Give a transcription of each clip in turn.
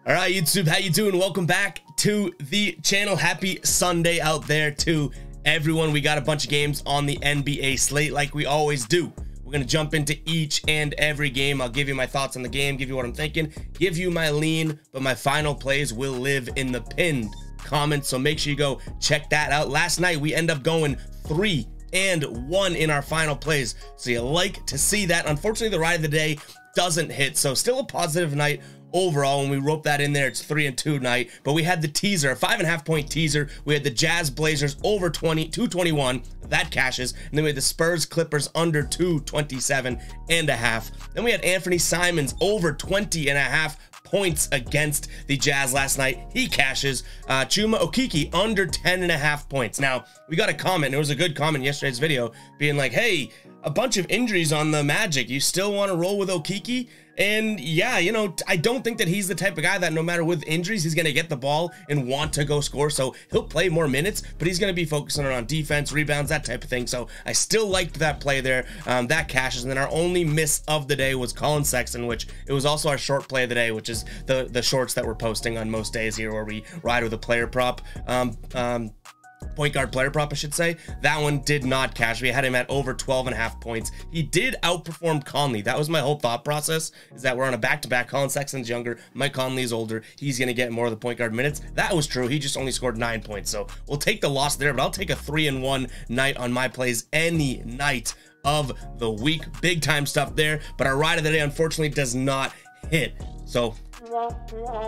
All right, YouTube, how you doing? Welcome back to the channel. Happy Sunday out there to everyone. We got a bunch of games on the NBA slate like we always do. We're going to jump into each and every game. I'll give you my thoughts on the game, give you what I'm thinking, give you my lean, but my final plays will live in the pinned comments, so make sure you go check that out. Last night, we end up going 3-1 in our final plays, so you like to see that. Unfortunately, the ride of the day doesn't hit, so still a positive night overall. When we rope that in there, it's 3-2 night, but we had the teaser, a 5.5 point teaser. We had the Jazz Blazers over 221, that cashes, and then we had the Spurs Clippers under 227.5. Then we had Anthony Simons over 20.5 points against the Jazz last night, he cashes. Chuma Okeke under 10.5 points. Now we got a comment, and it was a good comment in yesterday's video, being like, hey, a bunch of injuries on the Magic, you still want to roll with Okeke? And yeah, you know, I don't think that he's the type of guy that no matter with injuries, he's going to get the ball and want to go score. So he'll play more minutes, but he's going to be focusing on defense, rebounds, that type of thing. So I still liked that play there. That cashes. And then our only miss of the day was Colin Sexton, which it was also our short play of the day, which is the shorts that we're posting on most days here, where we ride with a player prop. Point guard player prop, I should say. That one did not cash. We had him at over 12.5 points. He did outperform Conley. That was my whole thought process, is that we're on a back-to-back. Colin Sexton's younger, Mike Conley's older. He's going to get more of the point guard minutes. That was true. He just only scored 9 points. So we'll take the loss there, but I'll take a 3-1 night on my plays any night of the week. Big time stuff there, but our ride of the day unfortunately does not hit. So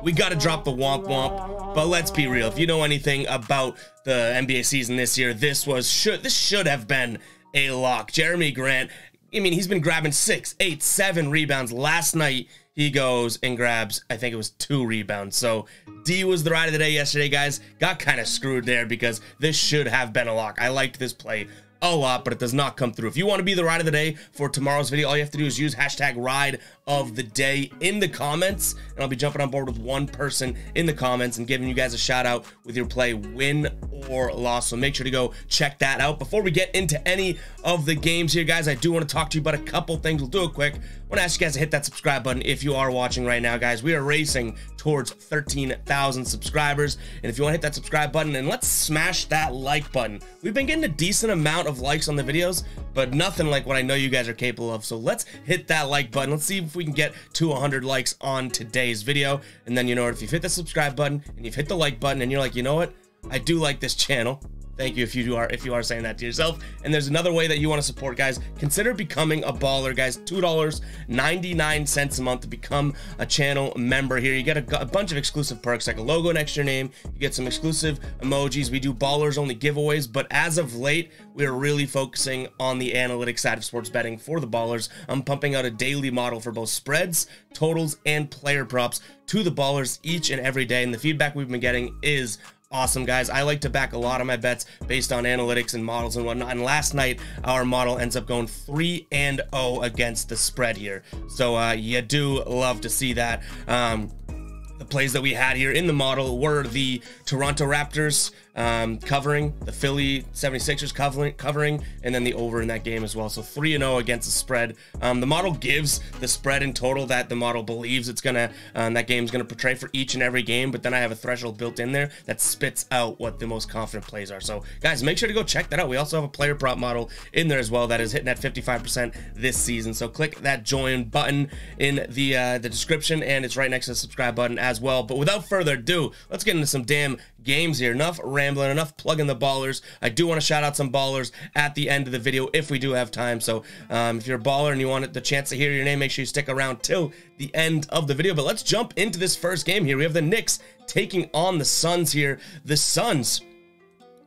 we got to drop the womp womp, but let's be real. If you know anything about the NBA season this year, this should have been a lock. Jeremy Grant, I mean, he's been grabbing 6, 8, 7 rebounds. Last night, he goes and grabs, I think it was 2 rebounds. So D was the ride of the day yesterday, guys. Got kind of screwed there because this should have been a lock. I liked this play a lot, but it does not come through. If you want to be the ride of the day for tomorrow's video, all you have to do is use hashtag ride of the day in the comments, and I'll be jumping on board with one person in the comments and giving you guys a shout out with your play, win or loss. So make sure to go check that out. Before we get into any of the games here, guys, I do want to talk to you about a couple things. We'll do it quick. I want to ask you guys to hit that subscribe button if you are watching right now, guys. We are racing towards 13,000 subscribers, and if you want to hit that subscribe button, and let's smash that like button. We've been getting a decent amount of likes on the videos, but nothing like what I know you guys are capable of. So let's hit that like button. Let's see if we can get to 100 likes on today's video. And then, you know, if you've hit the subscribe button and you've hit the like button and you're like, you know what, I do like this channel. Thank you if you are saying that to yourself. And there's another way that you want to support, guys. Consider becoming a baller, guys. $2.99 a month to become a channel member here. You get a bunch of exclusive perks, like a logo next to your name. You get some exclusive emojis. We do ballers only giveaways, but as of late, we're really focusing on the analytics side of sports betting for the ballers. I'm pumping out a daily model for both spreads, totals, and player props to the ballers each and every day. And the feedback we've been getting is awesome, guys. I like to back a lot of my bets based on analytics and models and whatnot. And last night, our model ends up going 3-0 against the spread here. So you do love to see that. The plays that we had here in the model were the Toronto Raptors covering, the Philly 76ers covering, and then the over in that game as well. So 3-0 against the spread. The model gives the spread in total that the model believes it's gonna that game's gonna portray for each and every game, but then I have a threshold built in there that spits out what the most confident plays are. So guys, make sure to go check that out. We also have a player prop model in there as well that is hitting at 55% this season. So click that join button in the description, and it's right next to the subscribe button as well. But without further ado, let's get into some damn games here. Enough rambling, enough plugging the ballers. I do want to shout out some ballers at the end of the video if we do have time. So if you're a baller and you want the chance to hear your name, make sure you stick around till the end of the video. But let's jump into this first game here. We have the Knicks taking on the Suns here. The Suns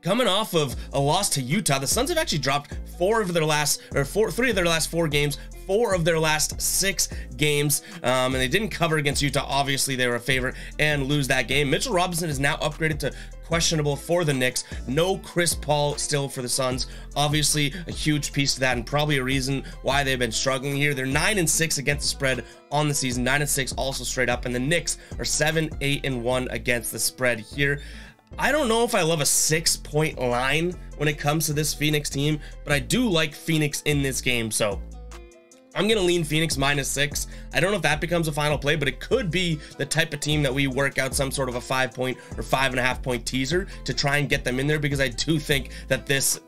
coming off of a loss to Utah. The Suns have actually dropped 3 of their last 4 games, 4 of their last 6 games, and they didn't cover against Utah. Obviously, they were a favorite and lose that game. Mitchell Robinson is now upgraded to questionable for the Knicks. No Chris Paul still for the Suns. Obviously, a huge piece to that, and probably a reason why they've been struggling here. They're 9-6 against the spread on the season, 9-6 also straight up, and the Knicks are 7-8-1 against the spread here. I don't know if I love a 6-point line when it comes to this Phoenix team, but I do like Phoenix in this game. So I'm going to lean Phoenix -6. I don't know if that becomes a final play, but it could be the type of team that we work out some sort of a 5-point or 5.5-point teaser to try and get them in there, because I do think that this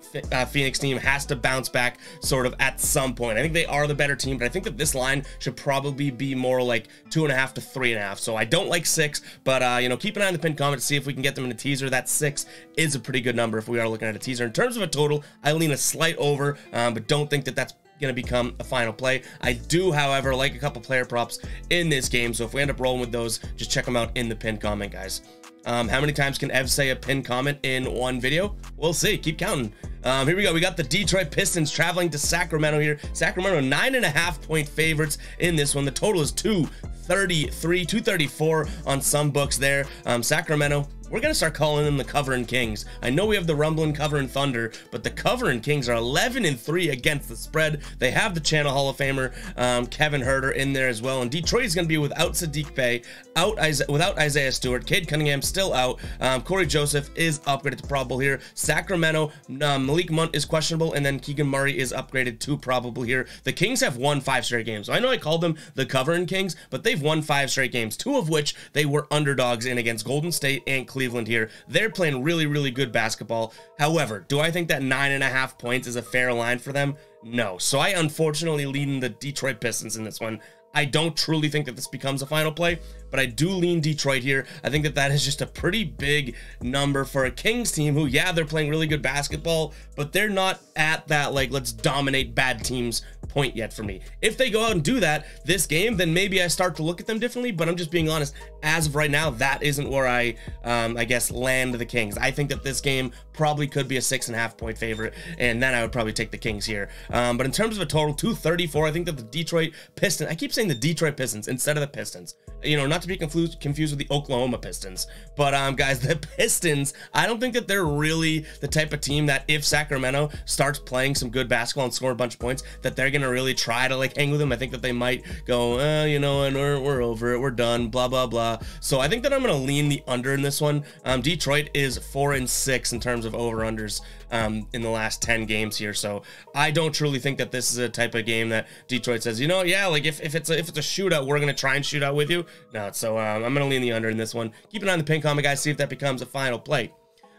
Phoenix team has to bounce back sort of at some point. I think they are the better team, but I think that this line should probably be more like 2.5 to 3.5. So I don't like 6, but you know, keep an eye on the pinned comment to see if we can get them in a teaser. That 6 is a pretty good number if we are looking at a teaser. In terms of a total, I lean a slight over, but don't think that that's going to become a final play. I do, however, like a couple player props in this game, so if we end up rolling with those, just check them out in the pinned comment, guys. How many times can Ev say a pinned comment in one video? We'll see. Keep counting. Here we go. We got the Detroit Pistons traveling to Sacramento here. Sacramento 9.5-point favorites in this one. The total is 233, 234 on some books there. Sacramento, we're going to start calling them the Covering Kings. I know we have the Rumbling Covering Thunder, but the Covering Kings are 11-3 against the spread. They have the Channel Hall of Famer Kevin Huerter in there as well. And Detroit is going to be without Saddiq Bey, without Isaiah Stewart. Cade Cunningham still out. Corey Joseph is upgraded to probable here. Sacramento, Malik Monk is questionable, and then Keegan Murray is upgraded to probable here. The Kings have won 5 straight games. So I know I called them the Covering Kings, but they've won 5 straight games, 2 of which they were underdogs in against Golden State and Cleveland here. They're playing really, really good basketball. However, do I think that 9.5 points is a fair line for them? No. So I unfortunately lean the Detroit Pistons in this one. I don't truly think that this becomes a final play, but I do lean Detroit here. I think that that is just a pretty big number for a Kings team who, yeah, they're playing really good basketball, but they're not at that, like, let's dominate bad teams point yet for me. If they go out and do that this game, then maybe I start to look at them differently, but I'm just being honest. As of right now, that isn't where I guess, land the Kings. I think that this game probably could be a 6.5-point favorite, and then I would probably take the Kings here. But in terms of a total, 234, I think that the Detroit Pistons, I keep saying the Detroit Pistons instead of the Pistons, you know, not to be confused with the Oklahoma Pistons, but guys, the Pistons, I don't think that they're really the type of team that if Sacramento starts playing some good basketball and score a bunch of points, that they're gonna really try to like hang with them. I think that they might go, you know, and we're over it, we're done, blah blah blah. So I think that I'm gonna lean the under in this one. Detroit is 4-6 in terms of over-unders in the last 10 games here, so I don't truly think that this is a type of game that Detroit says, you know, yeah, like if it's a shootout, we're gonna try and shoot out with you. No, so I'm gonna lean the under in this one. Keep an eye on the pin comment, guys, see if that becomes a final play.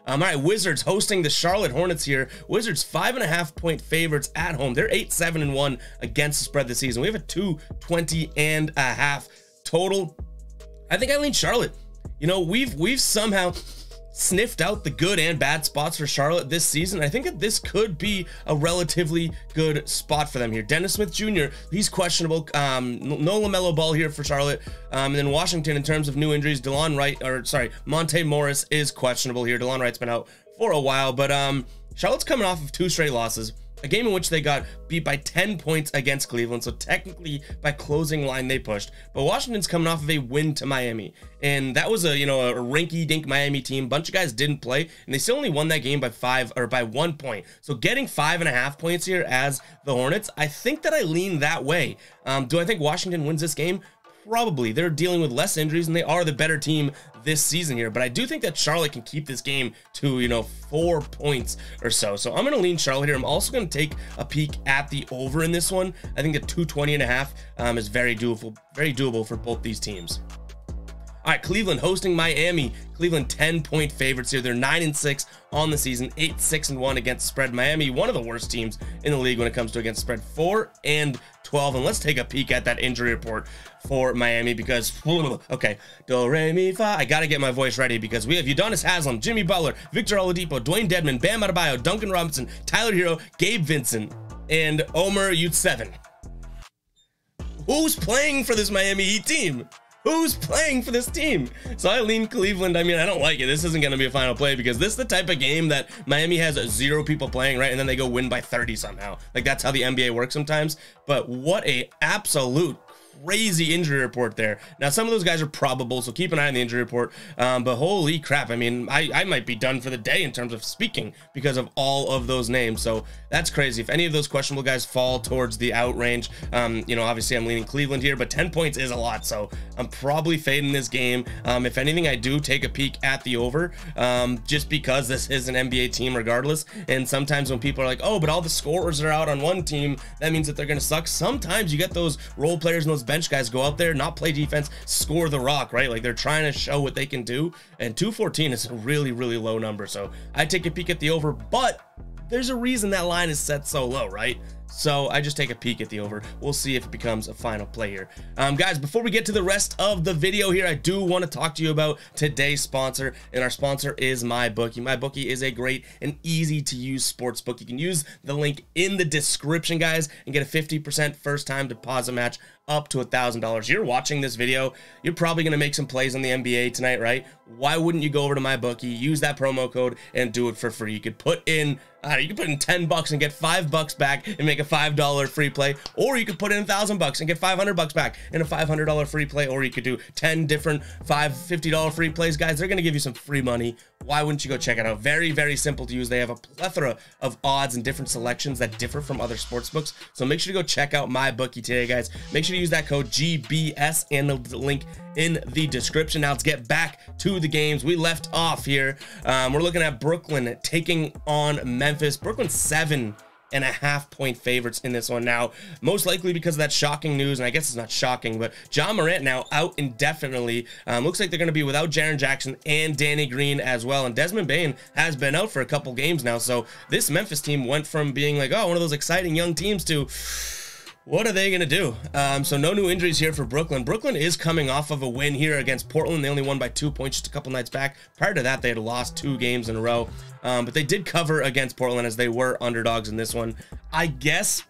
All right, Wizards hosting the Charlotte Hornets here. Wizards 5.5-point favorites at home. They're 8-7-1 against the spread this season. We have a 220.5 total. I think I lean Charlotte. You know, we've somehow sniffed out the good and bad spots for Charlotte this season. I think that this could be a relatively good spot for them here. Dennis Smith Jr., he's questionable. No LaMelo Ball here for Charlotte. And then Washington, in terms of new injuries, Monte Morris is questionable here. DeLon Wright's been out for a while, but Charlotte's coming off of 2 straight losses. A game in which they got beat by 10 points against Cleveland, so technically by closing line they pushed. But Washington's coming off of a win to Miami, and that was a rinky-dink Miami team. Bunch of guys didn't play, and they still only won that game by 1 point. So getting 5.5 points here as the Hornets, I think that I lean that way. Do I think Washington wins this game? Probably. They're dealing with less injuries, and they are the better team this season here. But I do think that Charlotte can keep this game to, you know, 4 points or so. So I'm going to lean Charlotte here. I'm also going to take a peek at the over in this one. I think that 220.5 is very doable for both these teams. All right, Cleveland hosting Miami. Cleveland 10-point favorites here. They're 9-6 on the season, 8-6-1 against the spread. Miami, one of the worst teams in the league when it comes to against the spread, 4-12. And let's take a peek at that injury report for Miami because, okay, do, re, mi, fa. I got to get my voice ready because we have Udonis Haslem, Jimmy Butler, Victor Oladipo, Dwayne Dedmon, Bam Adebayo, Duncan Robinson, Tyler Hero, Gabe Vincent, and Omer Yurtseven. Who's playing for this Miami Heat team? Who's playing for this team? So I lean Cleveland. I mean, I don't like it. This isn't going to be a final play because this is the type of game that Miami has 0 people playing, right? And then they go win by 30 somehow. Like, that's how the NBA works sometimes. But what a absolute crazy injury report there. Now, some of those guys are probable, so keep an eye on the injury report. But holy crap, I mean, I might be done for the day in terms of speaking because of all of those names. So that's crazy. If any of those questionable guys fall towards the out range, you know, obviously I'm leaning Cleveland here, but 10 points is a lot. So I'm probably fading this game. If anything, I do take a peek at the over, just because this is an NBA team regardless. And sometimes when people are like, oh, but all the scorers are out on one team, that means that they're going to suck. Sometimes you get those role players and those bench guys go out there, not play defense, score the rock, right? Like they're trying to show what they can do. And 214 is a really, really low number. So I take a peek at the over, but there's a reason that line is set so low, right? So I just take a peek at the over. We'll see if it becomes a final play here. Guys, before we get to the rest of the video here, I do want to talk to you about today's sponsor, and our sponsor is MyBookie. MyBookie is a great and easy to use sports book. You can use the link in the description, guys, and get a 50% first time deposit match up to $1,000. You're watching this video, you're probably going to make some plays on the NBA tonight, right? Why wouldn't you go over to MyBookie, use that promo code, and do it for free? You could put in, you could put in 10 bucks and get $5 back and make a $5 free play, or you could put in 1,000 bucks and get 500 bucks back and a $500 free play, or you could do 10 different $50 free plays. Guys, they're going to give you some free money. Why wouldn't you go check it out? Very, very simple to use. They have a plethora of odds and different selections that differ from other sports books. So make sure to go check out MyBookie today, guys. Make sure to use that code GBS and the link in the description. Now let's get back to the games we left off here. We're looking at Brooklyn taking on Memphis. Brooklyn 7.5 point favorites in this one now, most likely because of that shocking news, and I guess it's not shocking, but Ja Morant now out indefinitely. Looks like they're going to be without Jaren Jackson and Danny Green as well, and Desmond Bane has been out for a couple games now. So this Memphis team went from being like, oh, one of those exciting young teams to what are they going to do? So no new injuries here for Brooklyn. Brooklyn is coming off of a win here against Portland. They only won by 2 points just a couple nights back. Prior to that, they had lost 2 games in a row. But they did cover against Portland as they were underdogs in this one. I guess,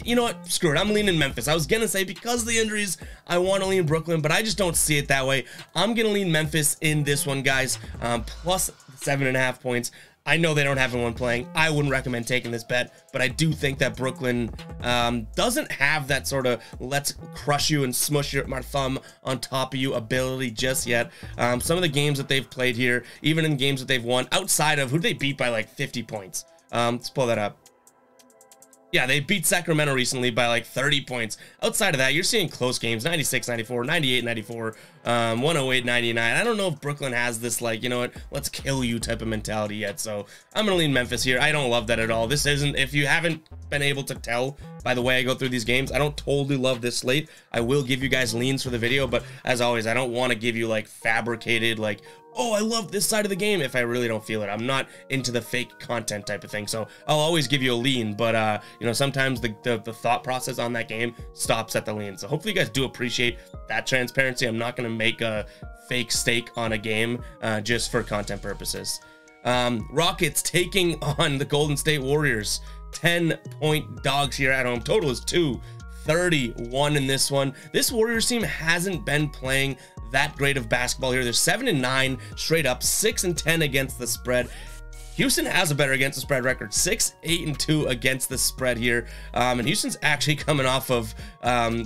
you know what? Screw it. I'm leaning Memphis. I was going to say because of the injuries, I want to lean Brooklyn, but I just don't see it that way. I'm going to lean Memphis in this one, guys. Plus 7.5 points. I know they don't have anyone playing. I wouldn't recommend taking this bet, but I do think that Brooklyn doesn't have that sort of let's crush you and smush my thumb on top of you ability just yet. Some of the games that they've played here, even in games that they've won, outside of who they beat by like 50 points. Let's pull that up. Yeah, they beat Sacramento recently by like 30 points. Outside of that, you're seeing close games, 96-94, 98-94, 108-99. I don't know if Brooklyn has this, like, you know what, let's kill you type of mentality yet. So I'm going to lean Memphis here. I don't love that at all. This isn't, if you haven't been able to tell by the way I go through these games, I don't totally love this slate. I will give you guys leans for the video, but as always, I don't want to give you like fabricated, like, oh, I love this side of the game if I really don't feel it. I'm not into the fake content type of thing. So I'll always give you a lean, but you know, sometimes the thought process on that game stops at the lean. So hopefully you guys do appreciate that transparency. I'm not going to make a fake stake on a game just for content purposes. Rockets taking on the Golden State Warriors. 10-point dogs here at home. Total is 231 in this one. This Warriors team hasn't been playing that great of basketball here. They're 7-9 straight up, 6-10 against the spread. Houston has a better against the spread record, 6-8-2 against the spread here. And Houston's actually coming off of,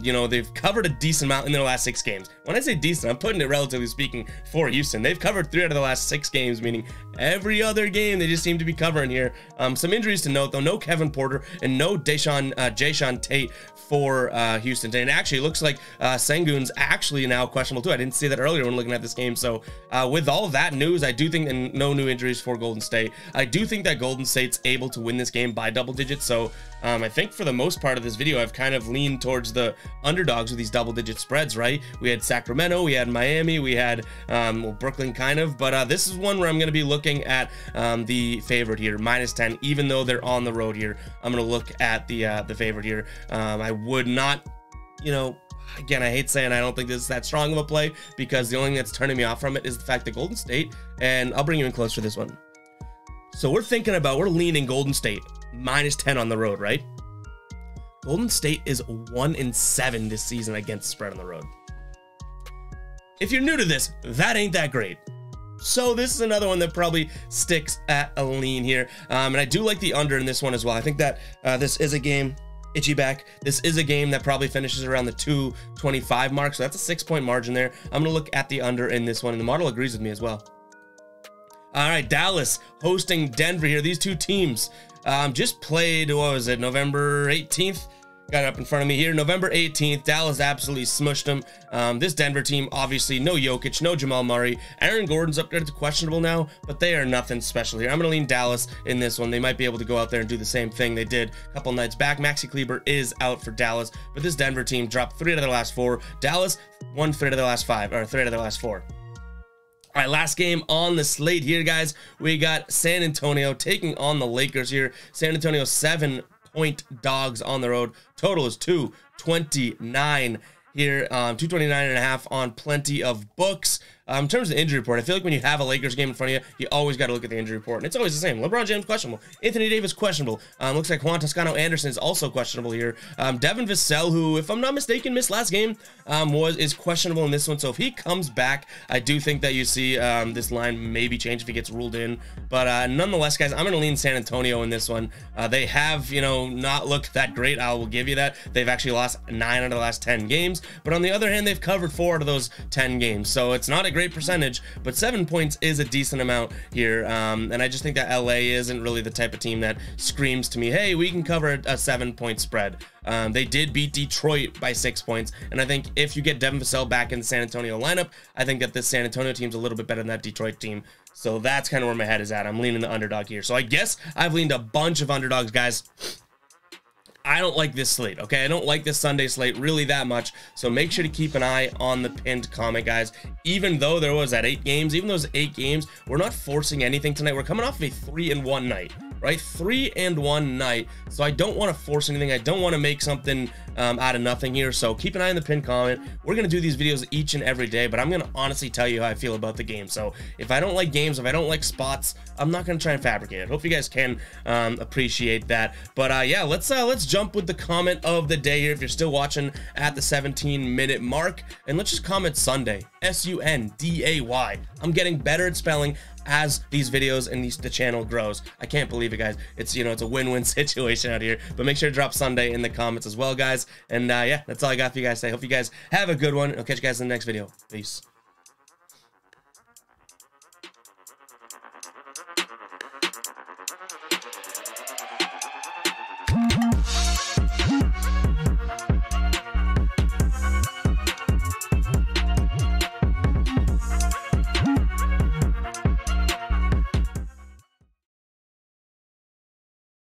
you know, they've covered a decent amount in their last 6 games. When I say decent, I'm putting it relatively speaking for Houston. They've covered 3 out of the last 6 games, meaning every other game they just seem to be covering here. Some injuries to note, though. No Kevin Porter and no Jae'Sean Tate for Houston. And it actually looks like Sengun's actually now questionable too. I didn't see that earlier when looking at this game. So with all of that news, I do think, and no new injuries for Golden State, I do think that Golden State's able to win this game by double digits. So I think for the most part of this video, I've kind of leaned towards the underdogs with these double digit spreads, right? We had Sacramento, we had Miami, we had well, Brooklyn kind of, but this is one where I'm going to be looking at the favorite here, -10, even though they're on the road here. I'm going to look at the favorite here. I would not, you know, again, I hate saying I don't think this is that strong of a play because the only thing that's turning me off from it is the fact that Golden State, and I'll bring you in close for this one. So we're leaning Golden State -10 on the road, right? Golden State is 1-7 this season against spread on the road. If you're new to this, that ain't that great. So this is another one that probably sticks at a lean here. And I do like the under in this one as well. I think that this is a game itchy back. This is a game that probably finishes around the 225 mark, so that's a 6-point margin there. I'm gonna look at the under in this one, and the model agrees with me as well. All right, Dallas hosting Denver here. These two teams just played, what was it, November 18th? Got it up in front of me here. November 18th, Dallas absolutely smushed them. This Denver team, obviously, no Jokic, no Jamal Murray. Aaron Gordon's upgraded to questionable now, but they are nothing special here. I'm going to lean Dallas in this one. They might be able to go out there and do the same thing they did a couple nights back. Maxi Kleber is out for Dallas, but this Denver team dropped 3 out of their last 4. Dallas won 3 out of their last 5, or 3 out of their last 4. All right, last game on the slate here, guys. We got San Antonio taking on the Lakers here. San Antonio 7-point dogs on the road. Total is 229 here, 229.5 on plenty of books. In terms of the injury report, I feel like when you have a Lakers game in front of you, you always got to look at the injury report, and it's always the same. LeBron James questionable, Anthony Davis questionable. Looks like Juan Toscano Anderson is also questionable here. Devin Vassell, who, if I'm not mistaken, missed last game, is questionable in this one. So if he comes back, I do think that you see this line maybe change if he gets ruled in. But nonetheless, guys, I'm going to lean San Antonio in this one. They have, not looked that great. I will give you that. They've actually lost 9 out of the last 10 games. But on the other hand, they've covered 4 out of those 10 games. So it's not a great percentage, but 7 points is a decent amount here. And I just think that LA isn't really the type of team that screams to me, hey, we can cover a 7-point spread. They did beat Detroit by 6 points, and I think if you get Devin Vassell back in the San Antonio lineup, I think that this San Antonio team's a little bit better than that Detroit team. So that's kind of where my head is at. I'm leaning the underdog here. So I guess I've leaned a bunch of underdogs, guys. I don't like this slate, okay? I don't like this Sunday slate really that much, so make sure to keep an eye on the pinned comment, guys. Even though there was that 8 games, even those 8 games, we're not forcing anything tonight. We're coming off of a 3-1 night, right? 3-1 night, so I don't want to force anything. I don't want to make something out of nothing here, so keep an eye on the pinned comment. We're going to do these videos each and every day, but I'm going to honestly tell you how I feel about the game. So if I don't like games, if I don't like spots, I'm not going to try and fabricate it. Hope you guys can appreciate that. But yeah, let's jump with the comment of the day here if you're still watching at the 17-minute mark, and let's just comment Sunday, S-U-N-D-A-Y. I'm getting better at spelling as these videos and the channel grows. I can't believe it, guys. It's it's a win-win situation out here. But make sure to drop Sunday in the comments as well, guys. And yeah, that's all I got for you guys today. Hope you guys have a good one. I'll catch you guys in the next video. Peace.